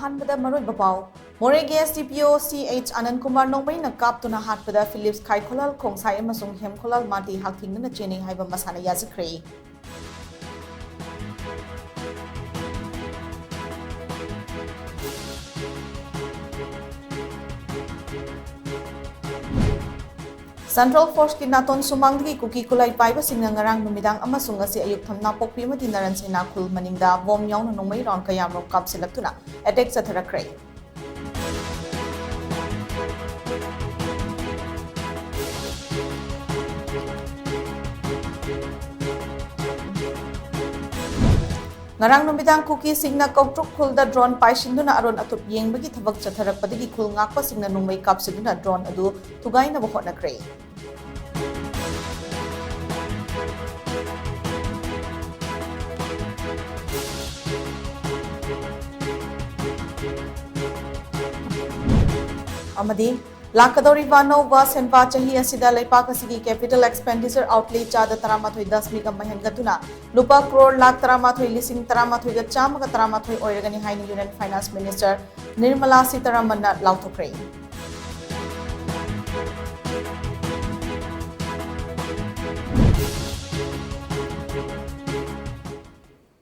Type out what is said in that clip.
अहनबदा मरोय बपाव मोरेगे SDPO CH Anand Kumar नोंबई न कापतुना हाटपदा Philips खाइखोलाल खोंसाई अमसुंग हेमखोलाल माटी हाकथिंगना चेने हाइबा मसाना याजख्रे Central Force ki naton sumangdi kuki kulay paiba sing ngarang numidang amasung asi ayuk thamna pokpi mati naran sina khul maningda bom yaw na nongmai ron kayam ro kap silaktuna attack sa tharakre ngarang numidang kuki singna koktruk khulda drone paisinduna aron atup yengbagi thabak chatharakpadagi khul ngakpa singna nongmai kap siduna drone adu tugai na bohot nakre amadi lakadori vano wa senpa chahi asida leipak asigi capital expenditure outlay chada taramathoi 10 migam mahengatuna lupa crore lakh taramathoi lising taramathoi ga chamaga taramathoi oiragani haini union finance minister Nirmala Sitharaman lauthokre